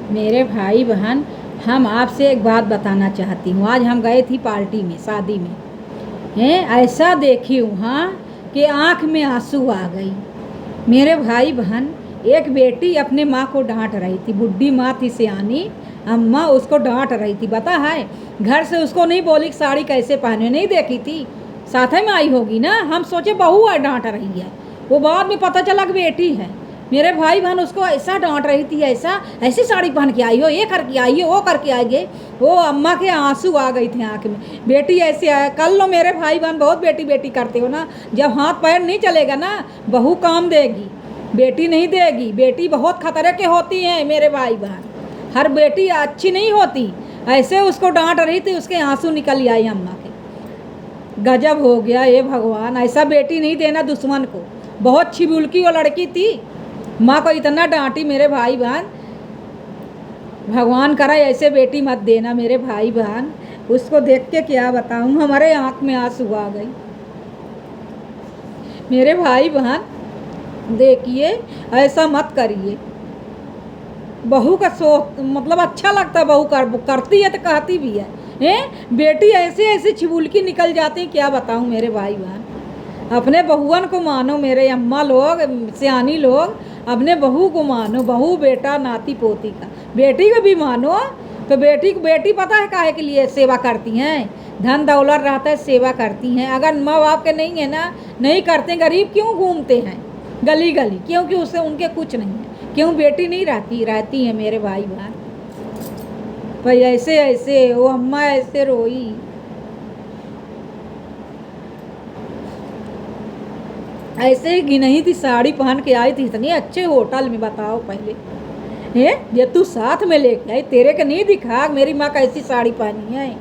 मेरे भाई बहन, हम आपसे एक बात बताना चाहती हूँ। आज हम गए थी पार्टी में, शादी में, हैं ऐसा देखी हूँ हाँ कि आँख में आंसू आ गई। मेरे भाई बहन, एक बेटी अपने माँ को डांट रही थी, बुढ़ी माँ थी सियानी अम्मा, उसको डांट रही थी। पता है, घर से उसको नहीं बोली कि साड़ी कैसे पहने, नहीं देखी थी, साथ में आई होगी ना। हम सोचे बहू है डांट रही है, वो बाद में पता चला कि बेटी है। मेरे भाई बहन उसको ऐसा डांट रही थी, ऐसा ऐसी साड़ी पहन के आई हो, ये करके आई हो, वो करके आएंगे। वो अम्मा के आंसू आ गई थी आँख में। बेटी ऐसे आया कल लो। मेरे भाई बहन बहुत बेटी बेटी करते हो ना, जब हाथ पैर नहीं चलेगा ना, बहू काम देगी, बेटी नहीं देगी। बेटी बहुत खतरे के होती हैं मेरे भाई बहन, हर बेटी अच्छी नहीं होती। ऐसे उसको डांट रही थी, उसके आंसू निकल आई अम्मा के। गजब हो गया ये भगवान, ऐसा बेटी नहीं देना दुश्मन को। बहुत छिबुलकी वो लड़की थी, माँ को इतना डांटी। मेरे भाई बहन, भगवान करे ऐसे बेटी मत देना मेरे भाई बहन। उसको देख के क्या बताऊँ, हमारे आँख में आंसू आ गई। मेरे भाई बहन देखिए, ऐसा मत करिए। बहू का मतलब अच्छा लगता है, बहू करती है तो कहती भी है। बेटी ऐसे ऐसे छिबुलकी निकल जाती है, क्या बताऊँ मेरे भाई बहन। अपने बहुअन को मानो मेरे अम्मा लोग, सियानी लोग, अपने बहू को मानो। बहू बेटा नाती पोती का, बेटी को भी मानो। तो बेटी पता है काहे के लिए सेवा करती हैं, धन दौलत रहता है सेवा करती हैं। अगर माँ बाप के नहीं है ना, नहीं करते, गरीब क्यों घूमते हैं गली गली, क्योंकि उससे उनके कुछ नहीं है। क्यों बेटी नहीं रहती है मेरे भाई बहन। भाई ऐसे ऐसे वो अम्मा ऐसे रोई। ऐसे ही गिनही थी, साड़ी पहन के आई थी इतनी अच्छे होटल में, बताओ पहले। ये तू साथ में लेके आई, तेरे को नहीं दिखा मेरी माँ कैसी साड़ी पहनी है।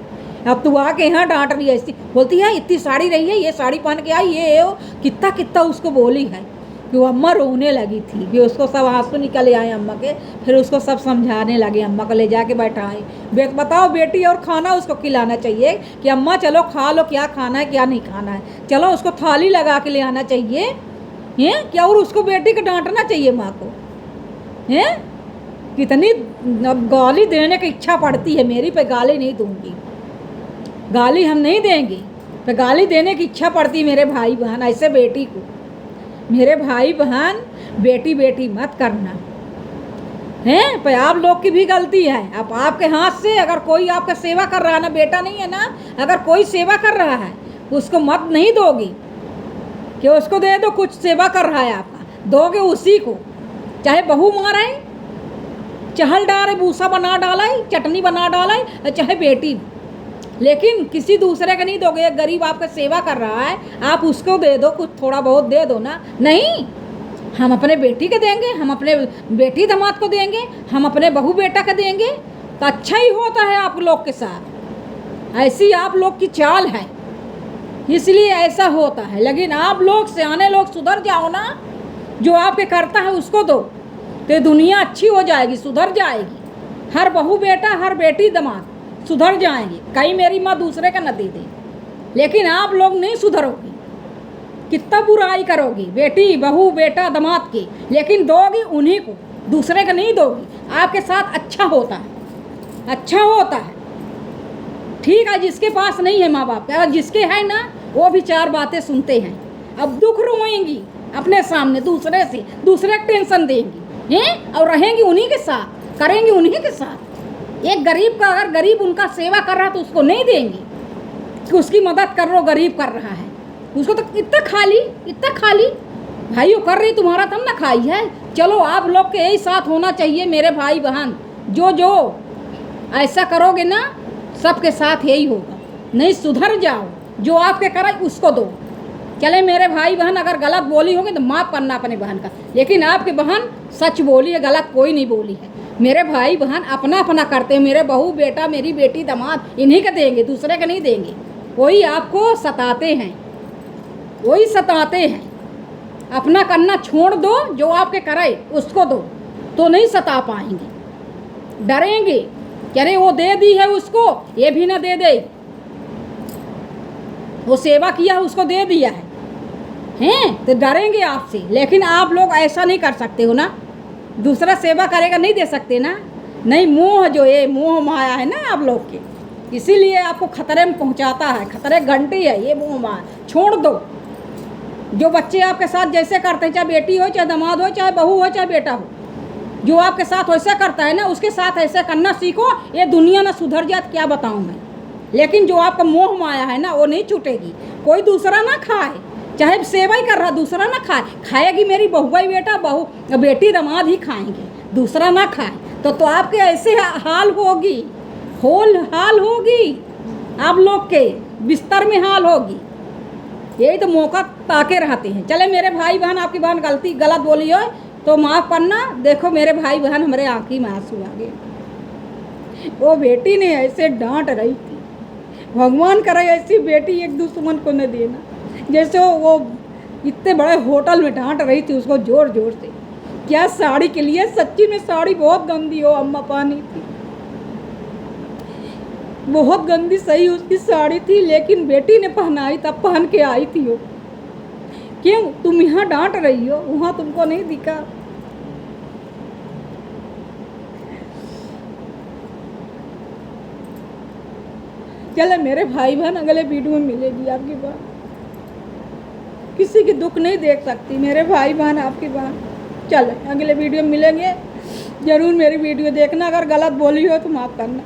अब तू आके यहाँ डांट रही है, ऐसी बोलती है इतनी साड़ी रही है, ये साड़ी पहन के आई, ये वो कितना कितना उसको बोली है कि वो अम्मा रोने लगी थी। कि उसको सब आंसू निकले आए अम्मा के, फिर उसको सब समझाने लगे। अम्मा को ले जाके बैठाए। बताओ बेटी, और खाना उसको खिलाना चाहिए कि अम्मा चलो खा लो, क्या खाना है क्या नहीं खाना है, चलो उसको थाली लगा के ले आना चाहिए हैं क्या। और उसको बेटी को डांटना चाहिए माँ को, हैं कितनी गाली देने की इच्छा पड़ती है मेरी। पे गाली नहीं दूंगी, गाली हम नहीं देंगे, पे गाली देने की इच्छा पड़ती है मेरे भाई बहन ऐसे बेटी को। मेरे भाई बहन, बेटी बेटी मत करना हैं, पर आप लोग की भी गलती है। अब आपके हाथ से अगर कोई आपका सेवा कर रहा है ना, बेटा नहीं है ना, अगर कोई सेवा कर रहा है उसको मत नहीं दोगी कि उसको दे दो, कुछ सेवा कर रहा है आपका, दोगे उसी को। चाहे बहू मारे, चहल डाले, भूसा बना डाला, चटनी बना डाला, चाहे बेटी, लेकिन किसी दूसरे का नहीं दोगे। एक गरीब आपका सेवा कर रहा है, आप उसको दे दो, कुछ थोड़ा बहुत दे दो ना। नहीं, हम अपने बेटी के देंगे, हम अपने बेटी दामाद को देंगे, हम अपने बहू बेटा का देंगे, तो अच्छा ही होता है आप लोग के साथ। ऐसी आप लोग की चाल है, इसलिए ऐसा होता है। लेकिन आप लोग सियाने लोग सुधर जाओ ना, जो आपके करता है उसको दो, तो दुनिया अच्छी हो जाएगी, सुधर जाएगी। हर बहू बेटा, हर बेटी दामाद सुधर जाएंगे। कहीं मेरी माँ दूसरे का न दे दे, लेकिन आप लोग नहीं सुधरोगी, कितना बुराई करोगी बेटी बहू बेटा दामाद की, लेकिन दोगी उन्हीं को, दूसरे का नहीं दोगी। आपके साथ अच्छा होता है, अच्छा होता है, ठीक है। जिसके पास नहीं है माँ बाप का, जिसके है ना, वो भी चार बातें सुनते हैं। अब दुख रोएंगी अपने सामने दूसरे से, दूसरे को टेंशन देंगी हैं, और रहेंगी उन्हीं के साथ, करेंगी उन्हीं के साथ। एक गरीब का, अगर गरीब उनका सेवा कर रहा है तो उसको नहीं देंगी कि उसकी मदद कर लो, गरीब कर रहा है उसको तो इतना खाली भाइयों कर रही तुम्हारा, तब ना खाई है। चलो आप लोग के यही साथ होना चाहिए मेरे भाई बहन, जो ऐसा करोगे ना, सबके साथ यही होगा। नहीं सुधर जाओ, जो आपके करे उसको दो। चले मेरे भाई बहन, अगर गलत बोली होगी तो माफ़ करना अपने बहन का, लेकिन आपके बहन सच बोली है, गलत कोई नहीं बोली है। मेरे भाई बहन अपना अपना करते हैं, मेरे बहू बेटा, मेरी बेटी दामाद, इन्हीं का देंगे, दूसरे का नहीं देंगे। वही आपको सताते हैं, वही सताते हैं। अपना करना छोड़ दो, जो आपके करे उसको दो, तो नहीं सता पाएंगे। डरेंगे कि अरे वो दे दी है उसको, ये भी ना दे दे, वो सेवा किया है उसको दे दिया हैं, तो डरेंगे आपसे। लेकिन आप लोग ऐसा नहीं कर सकते हो ना, दूसरा सेवा करेगा नहीं दे सकते ना, नहीं, मोह जो ये मोह माया है ना आप लोग के, इसीलिए आपको खतरे में पहुंचाता है, खतरे घंटी है ये मोह माया। छोड़ दो। जो बच्चे आपके साथ जैसे करते हैं, चाहे बेटी हो, चाहे दामाद हो, चाहे बहू हो, चाहे बेटा हो, जो आपके साथ वैसे करता है ना, उसके साथ ऐसे करना सीखो। ये दुनिया ना सुधर जाए, क्या बताऊँ मैं। लेकिन जो आपका मोह माया है ना, वो नहीं छूटेगी। कोई दूसरा ना खाए, चाहे सेवा ही कर रहा, दूसरा ना खाए। खाएगी मेरी बहुआ ही बेटा, बहू बेटी दामाद ही खाएंगे, दूसरा ना खाए। तो आपके ऐसे हाल होगी, हाल होगी आप लोग के, बिस्तर में हाल होगी। यही तो मौका ताके रहते हैं। चले मेरे भाई बहन, आपकी बहन गलत बोली हो तो माफ़ करना। देखो मेरे भाई बहन, हमारे आँखी में आंसू आ गए। वो बेटी ने ऐसे डांट रही थी, भगवान करे ऐसी बेटी एक दुश्मन को न देना। जैसे वो इतने बड़े होटल में डांट रही थी उसको जोर जोर से, क्या साड़ी के लिए। सच्ची में साड़ी बहुत गंदी हो अम्मा पानी थी, बहुत गंदी सही उसकी साड़ी थी, लेकिन बेटी ने पहनाई, तब पहन के आई थी वो। क्यों तुम यहाँ डांट रही हो, वहाँ तुमको नहीं दिखा। चले मेरे भाई बहन, अगले वीडियो में मिलेगी आपकी बात। किसी की दुख नहीं देख सकती मेरे भाई बहन, आपकी बात। चले अगले वीडियो में मिलेंगे। ज़रूर मेरी वीडियो देखना, अगर गलत बोली हो तो माफ़ करना।